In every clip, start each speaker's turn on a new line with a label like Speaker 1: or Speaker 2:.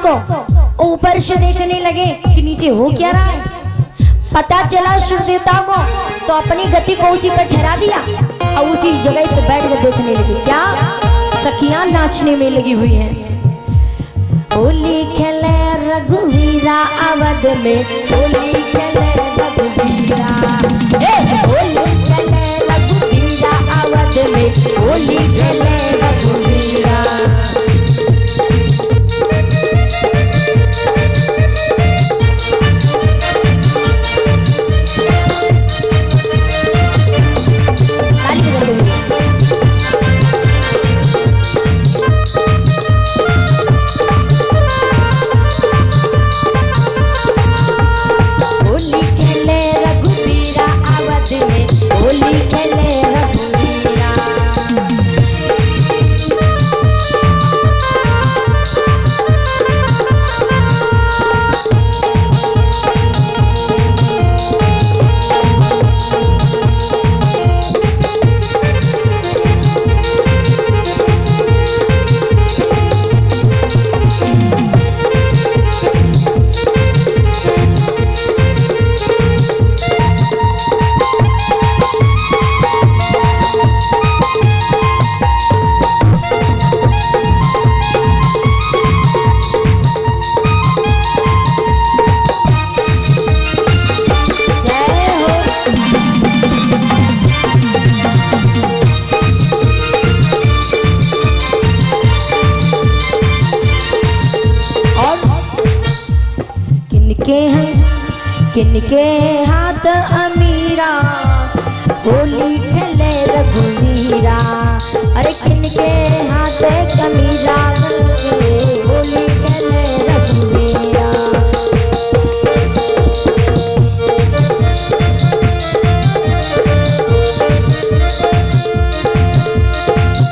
Speaker 1: को ऊपर से देखने लगे कि नीचे हो क्या रहा है। पता चला सूर्य देवता को, तो अपनी गति को उसी पर ठहरा दिया और उसी जगह पे बैठ कर देखने लगे। क्या सखियां नाचने में लगी हुई हैं। होली खेले रघुवीरा अवध में, होली खेले रघुवीरा, होली खेले रघुवीरा अवध में, होली खेले रघुवीरा। किनके हाथ अमीरा, होली खेले रघुवीरा। अरे किनके हाथ कमीरा, होली खेले रघुवीरा।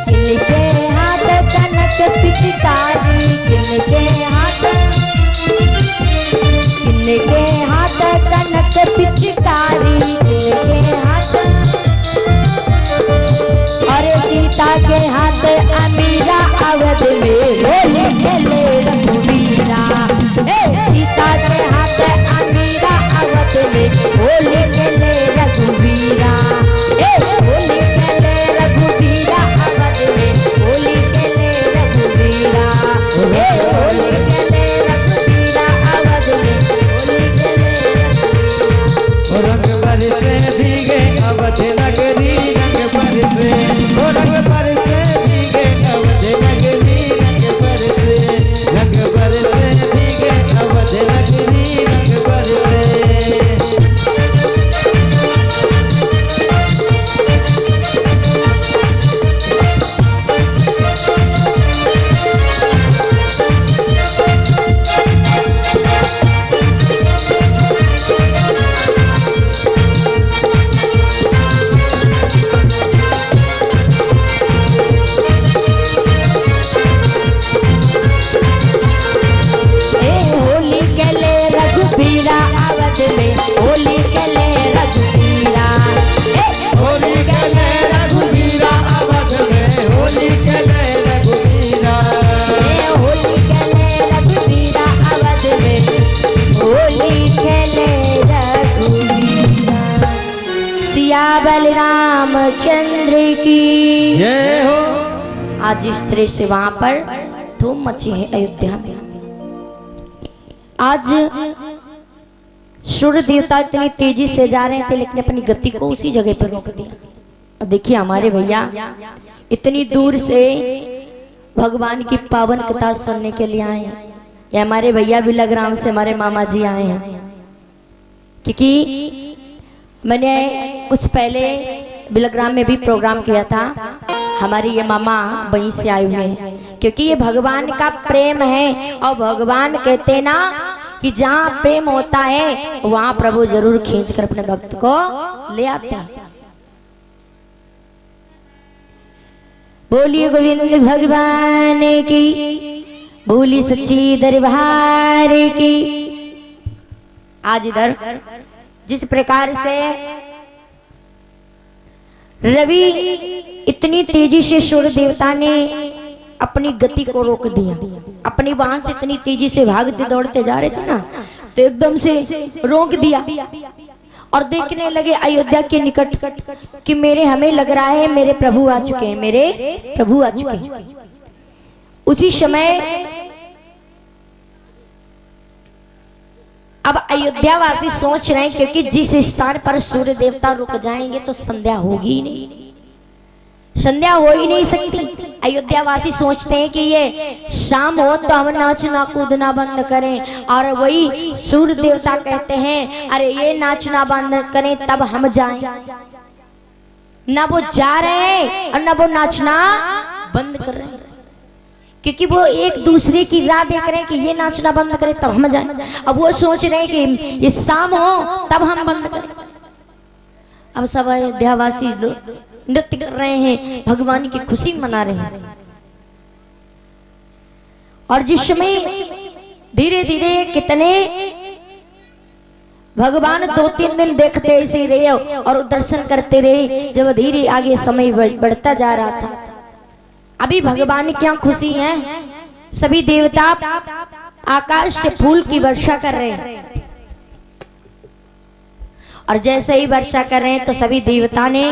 Speaker 1: किनके हाथ कनक पिचकारी, किनके हाथ कनक पिचकारी, के हाथ। और सीता के हाथ अमीरा अवध में, होली खेले रघुवीरा। सीता के हाथ अमीरा अवध में, होली खेले रघुवीरा। होली खेले रघुवीरा अवध में, होली खेले रघुवीरा। होली खेले रघुवीरा अवध में, होली खेले।
Speaker 2: रंग बरसे भीगे अवध नगरी, रंग बरसे, रंग बरसे भीगे अवध नगरी, रंग बरसे, रंग बरसे भीगे अवध नगरी, रंग बरसे।
Speaker 1: बलरामचंद्र की
Speaker 2: जय हो।
Speaker 1: आज इस तरह से वहां पर धूम मची है अयोध्या में। आज सूर्य देवता इतनी तेजी से जा रहे थे, लेकिन अपनी गति को उसी जगह पर रोक दिया। अब देखिए हमारे भैया इतनी दूर से भगवान की पावन कथा सुनने के लिए आए हैं। ये हमारे भैया बिलग्राम से हमारे मामा जी आए हैं, क्योंकि मैंने कुछ पहले बिलग्राम में भी प्रोग्राम किया था। हमारे ये मामा वहीं से आए हुए हैं, क्योंकि ये भगवान का प्रेम है। और भगवान कहते ना कि जहाँ प्रेम होता है वहां प्रभु जरूर खींचकर अपने भक्त को ले आते हैं। बोलिए गोविंद भगवान की, बोली सच्ची दरबार की। आज इधर जिस प्रकार से रवि इतनी तेजी से सूर्य देवता ने अपनी गति को रोक दिया। अपनी वाहन से इतनी तेजी से भागते दौड़ते जा रहे थे ना, तो एकदम से रोक दिया और देखने लगे अयोध्या के निकट कि हमें लग रहा है मेरे प्रभु आ चुके हैं, मेरे प्रभु आ चुके हैं। उसी समय अब अयोध्या वासी सोच रहे हैं क्योंकि जिस स्थान पर सूर्य देवता रुक जाएंगे तो संध्या होगी ही नहीं, संध्या हो ही नहीं सकती। अयोध्या वासी सोचते हैं कि ये शाम हो तो हम नाचना कूदना बंद करें, और वही सूर्य देवता कहते हैं अरे ये नाचना बंद करें तब हम जाएं। ना वो जा रहे हैं और ना वो नाचना बंद कर रहे हैं, क्योंकि वो एक दूसरे की राह देख रहे हैं कि ये नाचना बंद करे तब हम जाएं। अब वो सोच रहे हैं कि ये शाम हो तब हम बंद करें। अब सब अयोध्यावासी नृत्य कर रहे हैं, भगवान की खुशी मना रहे हैं। और जिस समय धीरे धीरे कितने भगवान 2-3 दिन देखते ऐसे रहे और दर्शन करते रहे। जब धीरे आगे समय बढ़ता जा रहा था, अभी भगवान क्या खुशी है, सभी देवता आकाश से फूल की वर्षा कर रहे हैं। और जैसे ही वर्षा कर रहे हैं तो सभी देवता ने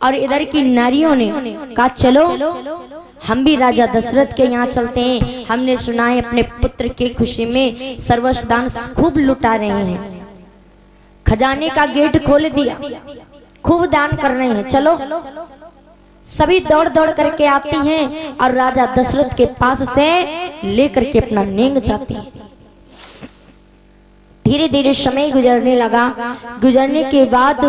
Speaker 1: और इधर की नारियों ने कहा चलो हम भी राजा दशरथ के यहाँ चलते हैं। हमने सुना है अपने पुत्र की खुशी में सर्वस्व दान खूब लुटा रहे हैं, खजाने का गेट खोल दिया, खूब दान कर रहे हैं, चलो। सभी दौड़ दौड़ करके आती हैं और राजा दशरथ के पास से लेकर के अपना नेंग जाती हैं। धीरे धीरे समय गुजरने लगा। गुजरने के बाद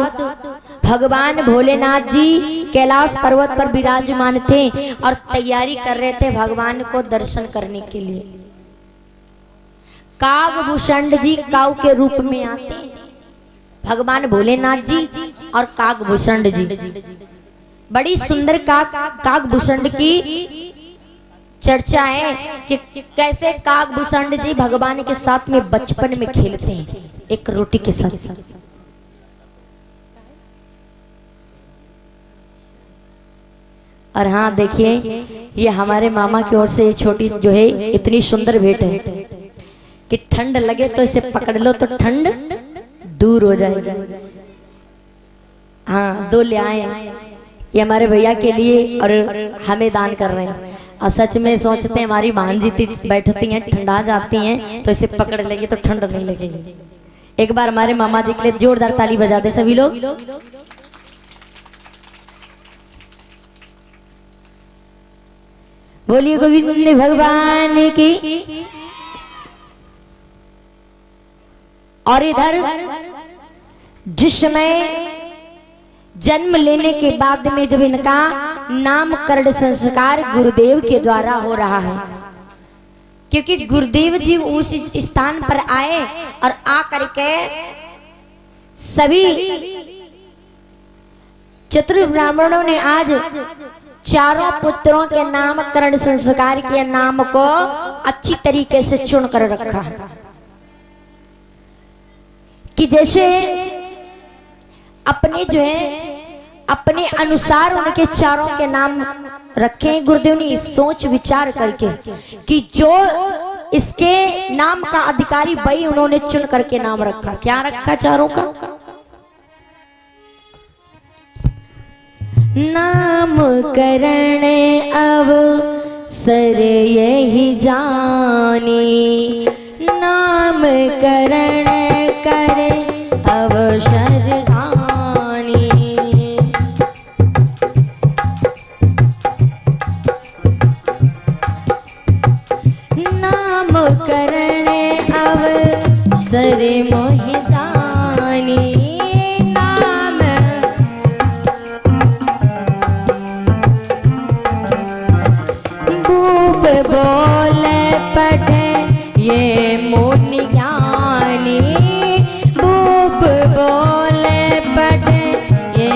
Speaker 1: भगवान भोलेनाथ जी कैलाश पर्वत पर विराजमान थे और तैयारी कर रहे थे भगवान को दर्शन करने के लिए। कागभूषण जी काऊ के रूप में आते हैं भगवान भोलेनाथ जी और कागभूषण जी। बड़ी सुंदर कागभूषण की चर्चा है कि कैसे कागभूषण जी भगवान के साथ में बचपन में खेलते हैं एक रोटी के साथ। और हाँ देखिए, ये हमारे मामा की ओर से छोटी जो है इतनी सुंदर भेंट है कि ठंड लगे तो इसे पकड़ लो तो ठंड दूर हो जाएगी। हाँ, 2 ले आए, ये हमारे भैया के लिए और हमें दान कर रहे हैं। और सच में सोचते हैं हमारी भांजी बैठती हैं ठंडा जाती हैं तो इसे पकड़ लेंगे तो ठंड नहीं लगेगी। एक बार हमारे मामा जी के लिए जोरदार ताली बजा दे सभी लोग। बोलिए गोविंद भगवान की। और इधर जिस समय जन्म लेने के बाद में जब इनका नामकरण संस्कार गुरुदेव के द्वारा हो रहा है, क्योंकि गुरुदेव जी उस स्थान पर आए और आकर के सभी चतुर ब्राह्मणों ने आज चारों पुत्रों के नामकरण संस्कार के नाम को अच्छी तरीके से चुन कर रखा है कि जैसे अपने जो है अपने अनुसार उनके चारों के नाम रखे गुरुदेव ने सोच विचार करके कि जो इसके नाम का अधिकारी वही उन्होंने चुन करके नाम रखा। क्या रखा चारों का? नामकरण अवसर यही जानी, नामकरण करे अवसर जानी। नामकरण अवसर मोहि जानी, नाम खूब बोले पढ़े ये मुनि ज्ञानी, खूब बोले पढ़े ये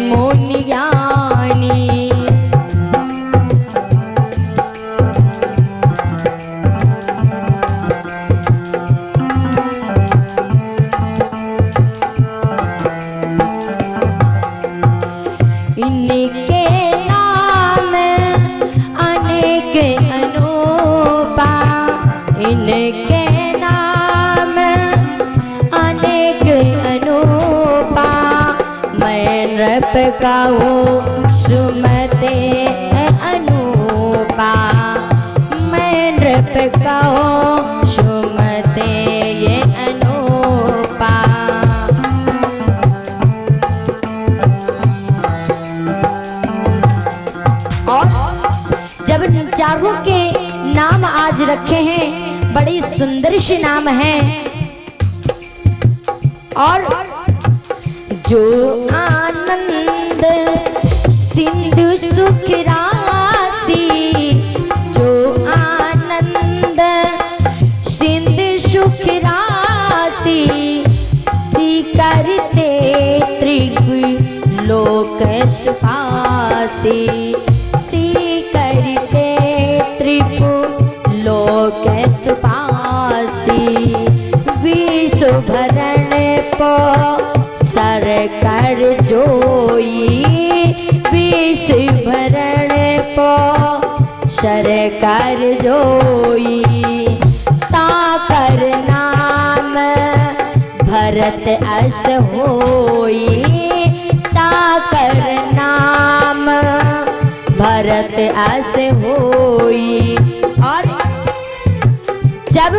Speaker 1: मुनि ज्ञानी। इनके नाम अनेक के नाम अनेक अनूपा, मैं नृप गाऊं सुमते अनूपा, मैं नृप गाऊं सुमते ये अनूपा। और जब चारों के नाम आज रखे हैं, बड़ी सुंदर से नाम हैं। और जो आनंद सिंधु सुख राशि, जो आनंद सिंधु सुख राशि, सी करते त्रिलोक सुपासी, सी करते त्रिलोक सुपासी, विश्व भरण पो सर कर जोई, विश्व भरण पो सर कर जोई, ताकर नाम भरत अस होई, ताकर नाम भरत अस होई। और जब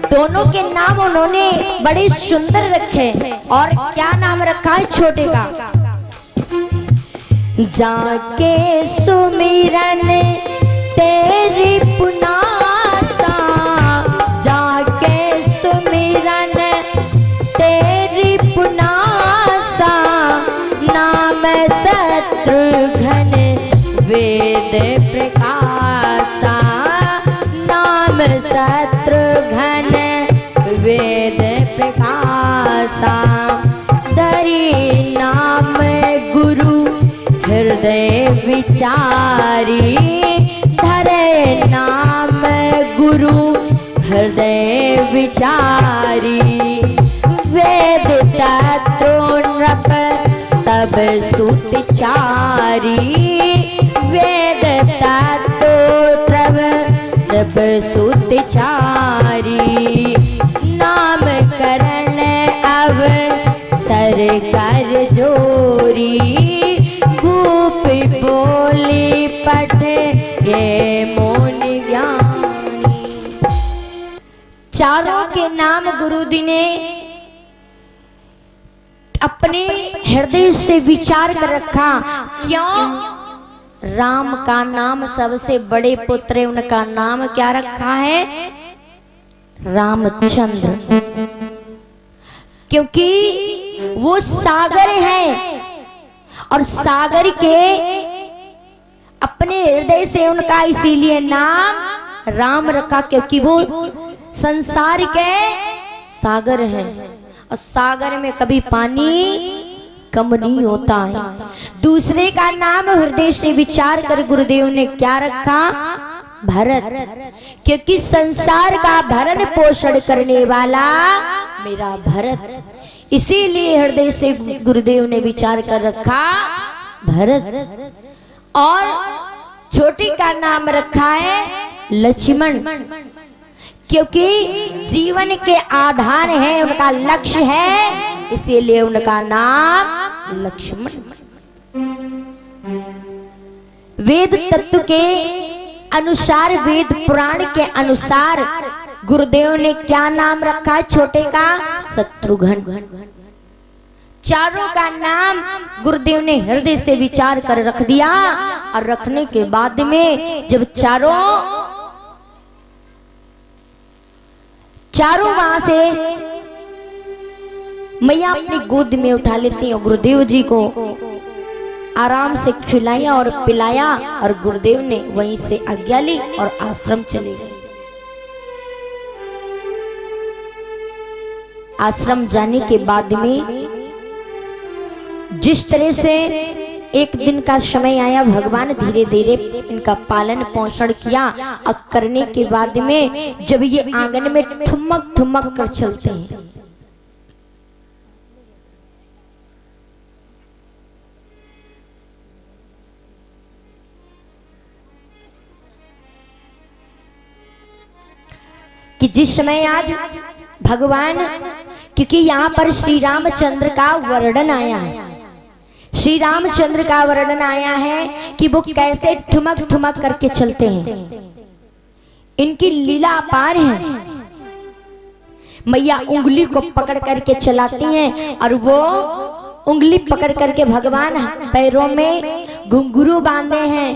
Speaker 1: दोनों के नाम उन्होंने बड़े सुंदर रखे, और क्या नाम रखा है छोटे का? जाके सुमिरन तेरी पुनासा, जाके सुमिरन तेरी पुनासा, नाम शत्रुघ्न वेद प्रकाशा, नाम शत्रुघ्न वेद प्रकाशा, धरी नाम गुरु हृदय विचारी, धरे नाम गुरु हृदय विचारी, वेद तत्व नृप तब सुतचारी, वेद तत्व नृप सुतचारी, नाम करण अब सर कर जोरी, भूप बोली पठ ये मोन ज्ञानी। चारों के नाम गुरु जी ने अपने हृदय से विचार कर रखा। क्यों? राम का नाम सबसे बड़े पुत्र है, उनका नाम क्या रखा है? रामचंद्र, क्योंकि वो सागर है और सागर के अपने हृदय से उनका इसीलिए नाम राम रखा, क्योंकि वो संसार के सागर हैं और सागर में कभी पानी कम नहीं होता है। दूसरे का नाम हृदय से विचार कर गुरुदेव ने क्या रखा? भरत, क्योंकि संसार का भरण पोषण करने वाला मेरा भरत, इसीलिए हृदय से गुरुदेव ने विचार कर रखा भरत। और छोटे का नाम रखा है लक्ष्मण, क्योंकि जीवन के आधार है, उनका लक्ष्य है, इसीलिए उनका नाम लक्ष्मण। वेद तत्व के अनुसार, वेद पुराण के अनुसार गुरुदेव ने क्या नाम रखा है छोटे का? शत्रुघ्न। चारों का नाम गुरुदेव ने हृदय से विचार कर रख दिया, और रखने के बाद में जब चारों वहां से मैया अपनी गोद में उठा लेती हैं और गुरुदेव जी को आराम से खिलाया और पिलाया, और गुरुदेव ने वहीं से आज्ञा ली और आश्रम चले गए। आश्रम जाने के बाद में जिस तरह से एक दिन का समय आया, भगवान धीरे धीरे इनका पालन पोषण किया, और करने के बाद में जब ये आंगन में ठुमक ठुमक कर चलते हैं, कि जिस समय आज भगवान, क्योंकि यहाँ पर श्री रामचंद्र का वर्णन आया है, श्री रामचंद्र का वर्णन आया है कि वो कैसे ठुमक ठुमक करके चलते हैं, इनकी लीला अपार है। मैया उंगली को पकड़ करके चलाती हैं और वो उंगली पकड़ करके भगवान पैरों में घुंघरू बांधे हैं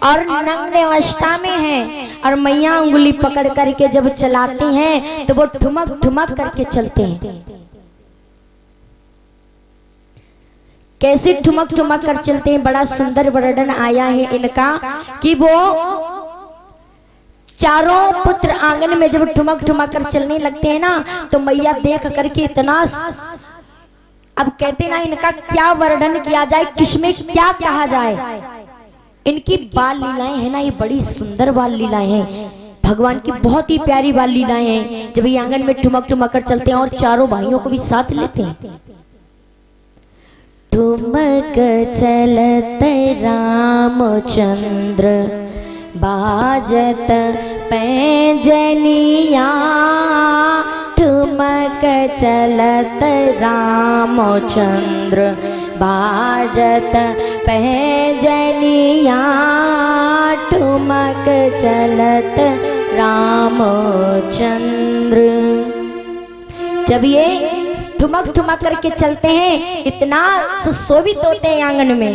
Speaker 1: और नंगे अवस्था में हैं, और मैया उंगली पकड़ करके जब चलाती हैं तो वो ठुमक ठुमक करके चलते हैं। कैसे ठुमक ठुमक कर चलते हैं, बड़ा सुंदर वर्णन आया है इनका कि वो चारों पुत्र आंगन में जब ठुमक ठुमक कर चलने लगते हैं ना, तो मैया देख करके इतना, अब कहते ना इनका क्या वर्णन किया जाए, किसमें क्या कहा जाए। इनकी बाल लीलाएं है ना, ये बड़ी सुंदर बाल लीलाएं हैं, भगवान की बहुत ही प्यारी बाल लीलाएं हैं। जब ये आंगन में ठुमक ठुमक कर चलते हैं और चारों भाइयों को भी साथ लेते हैं। ठुमक चलते रामचंद्र बाजत पैंजनिया, ठुमक चलत रामचंद्र बाजत पैंजनिया, ठुमक चलत रामचंद्र। जब ये ठुमक ठुमक करके चलते हैं, इतना सुशोभित होते हैं आंगन में,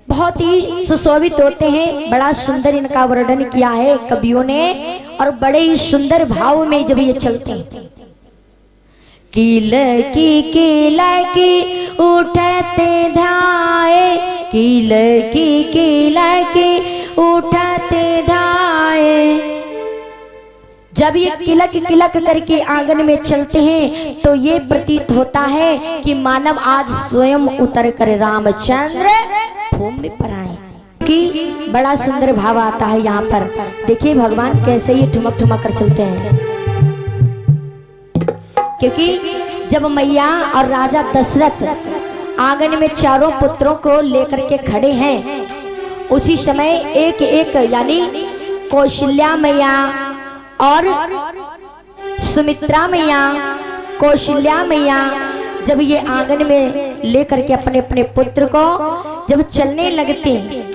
Speaker 1: बहुत ही सुशोभित होते हैं। बड़ा सुंदर इनका वर्णन किया है कवियों ने, और बड़े ही सुंदर भाव में जब ये चलते हैं। कील की उठते धाए, कील की उठते धाए। जब ये किलक किलक करके आंगन में चलते हैं तो ये प्रतीत होता है कि मानव आज स्वयं उतर कर रामचंद्र भूमि पर आए। कि बड़ा सुंदर भाव आता है यहाँ पर। देखिए भगवान कैसे ये ठुमक ठुमक कर चलते हैं, क्योंकि जब मैया और राजा दशरथ आंगन में चारों पुत्रों को लेकर के खड़े हैं, उसी समय एक एक यानी कौशल्या मैया और सुमित्रा मैया, कौशल्या मैया जब ये आंगन में लेकर के अपने अपने पुत्र को जब चलने लगते हैं,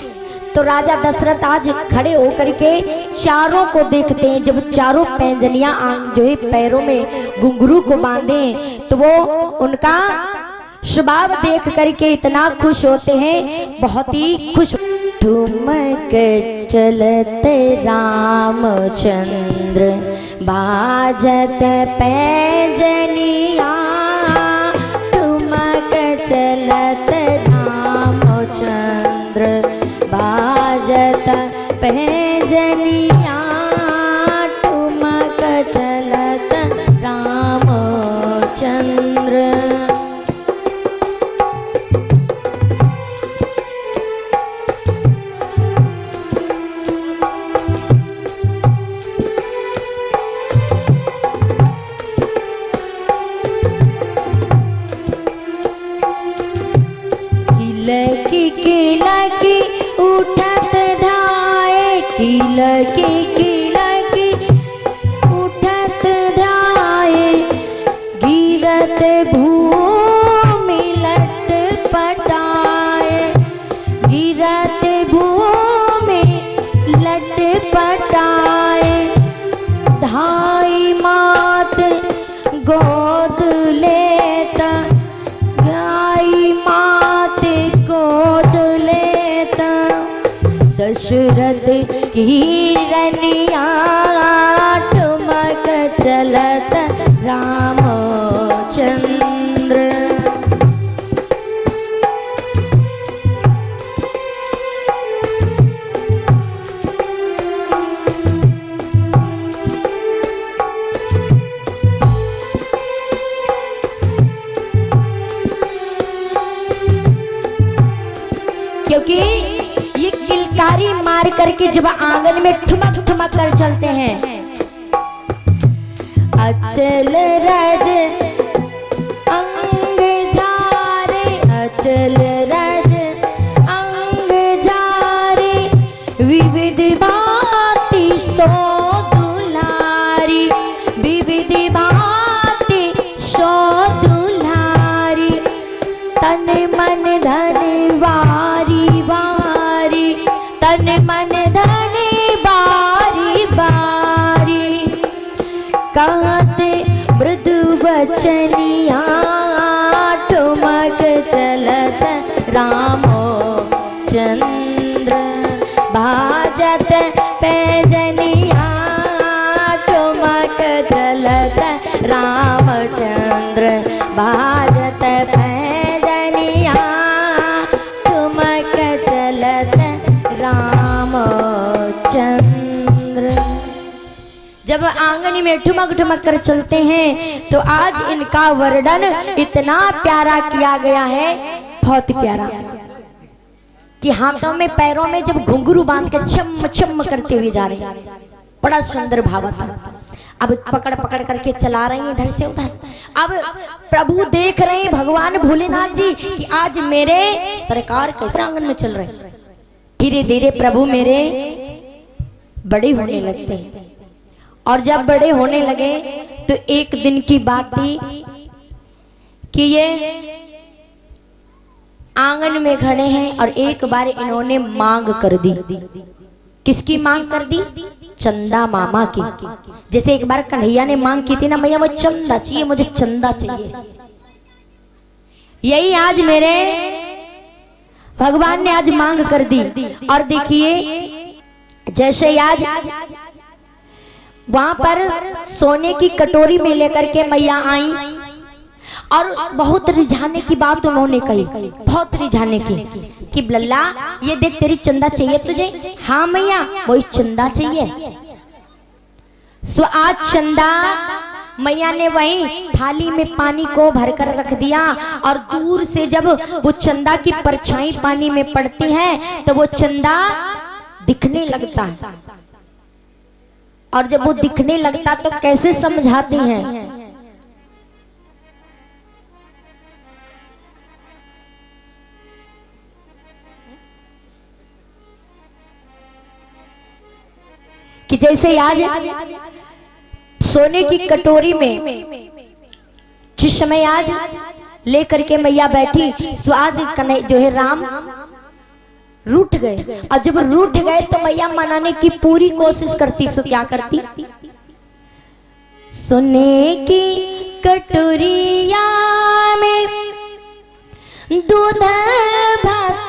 Speaker 1: तो राजा दशरथ आज खड़े होकर के चारों को देखते हैं। जब चारों पैंजनियां जो है पैरों में घुंघरू को बांधे, तो वो उनका स्वभाव देख करके इतना खुश होते हैं, बहुत ही खुश। ठुमक चलते रामचंद्र बाजत पैंजनिया, ठुमक चलत रामचंद्र बाजत पैंजनिया, ठुमक चलत रामचंद्र। किलकी उठत धाए, किलकी उठत धाए, गिरत भूमि लट पटाए, गिरत भूमि लट पटाए, धाई मात गोद लेता, गाई मात गोद लेता, दशरथ की रनिया, ठुमक चलत रामचंद्र। क्योंकि ये किलकारी मार करके जब आंगन में ठुमक ठुमक कर चलते हैं, अचल रज अंग झारे, अचल रज अंग झारे, विविध भांति सो दुलारी, कहते मृदु बचनिया ठुमक चलत रामो चंद्र भाजत पैजनिया ठुमक चलत रामचंद्र भाजत पैजनिया ठुमक चलत रामचंद्र। जब आंगन में ठुमक ठुमक कर चलते हैं तो आज इनका वर्णन इतना प्यारा किया गया है, बहुत प्यारा, कि हाथों में पैरों में जब घुंघरू बांध के छम छम करते हुए जा रहे हैं, बड़ा सुंदर भाव था। अब पकड़ पकड़ करके चला रही हैं इधर से उधर। अब प्रभु देख रहे हैं भगवान भोलेनाथ जी कि आज मेरे सरकार कैसे आंगन में चल रहे हैं। धीरे धीरे प्रभु मेरे बड़े होने लगते हैं, और जब बड़े होने लगे तो एक दिन की बात थी कि ये आंगन में खड़े हैं और एक बार इन्होंने मांग कर दी। किसकी मांग कर दी? चंदा मामा की। जैसे एक बार कन्हैया ने मांग की थी ना, मैया मुझे चंदा चाहिए, मुझे चंदा चाहिए। यही आज मेरे भगवान ने आज मांग कर दी। और देखिए जैसे आज वहां पर सोने की कटोरी में लेकर के मैया आई और बहुत रिझाने की बात उन्होंने कही, बहुत रिझाने की कि लल्ला ये देख तेरी चंदा चाहिए तुझे? हाँ मैया वही चंदा चाहिए। सो आज चंदा मैया ने वही थाली में पानी को भरकर रख दिया, और दूर से जब वो चंदा की परछाई पानी में पड़ती है तो वो चंदा दिखने लगता है। और जब वो दिखने लगता तो कैसे समझाती हैं? कि जैसे आज सोने की कटोरी में जिस समय आज लेकर के मैया बैठी, सो आज जो है राम रूठ गए, और जब रूठ गए तो मैया मनाने की पूरी कोशिश करती। सो क्या करती? सोने की कटोरिया में दूध भात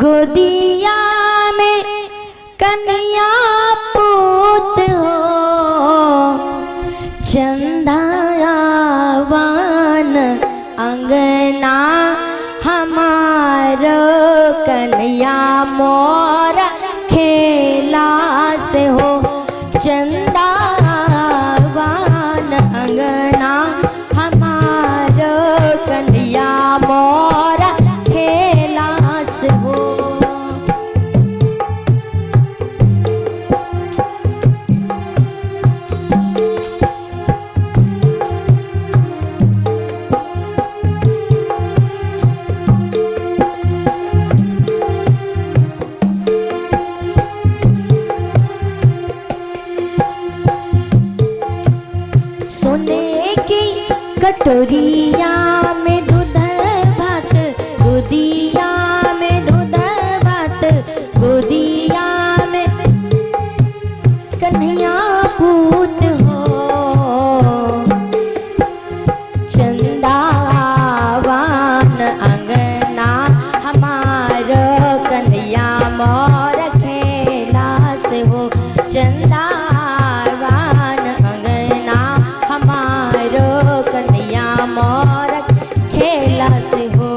Speaker 1: गोदिया में कन्हैया पूत हो, चंदावान अंगना हमारो कन्हैया मोरा खेला से हो। चंदावान अंगना हमारो कन्हैया मोरा खेला से हो। कटोरिया में दूध भात गोदिया में दूध भात गोदिया में कन्हैया पूत हो, चंदावान अंगना हमारो कन्हैया मोर खेला से हो। चंदावान अंगना हमारो कन्हैया मोर खेला से हो।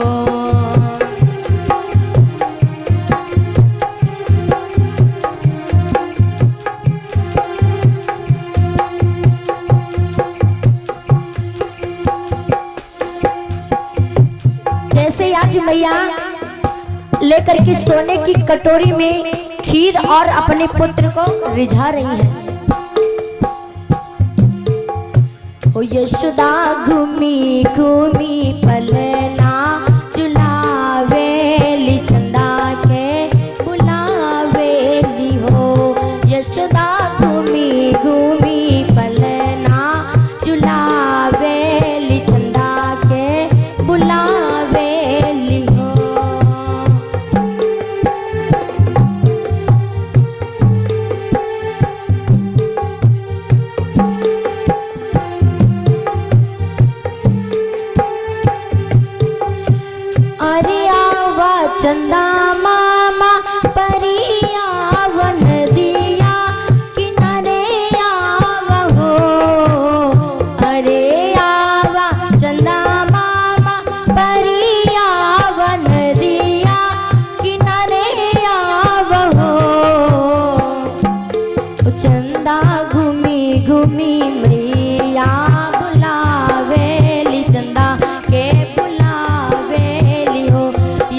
Speaker 1: जैसे आज मैया लेकर के सोने की कटोरी में खीर और अपने पुत्र को रिझा रही है। ओ यशोदा घूमी घूमी पलना चुलावेली चंदा के बुलावेली हो। यशोदा घूमी घूमी पलना चुलावेली चंदा के बुलावेली हो। चंदा मामा परिया वन दिया किनारे आवा हो। अरे आवा चंदा मामा परिया वन दिया किनारे आवा हो। चंदा घूमी घूमी मैया बुलावेली चंदा के बुलावेली हो।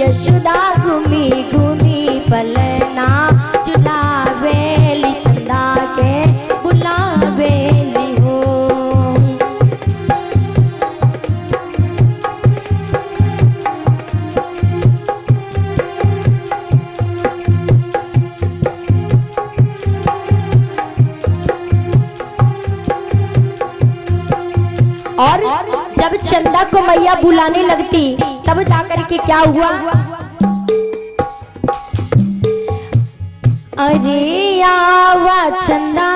Speaker 1: यशोदा घूमी घूमी पलना झुलावेली चंदा के बुलावेली हो। और जब चंदा को मैया बुलाने लगती तब जाकर के क्या हुआ? अरे आवा चंदा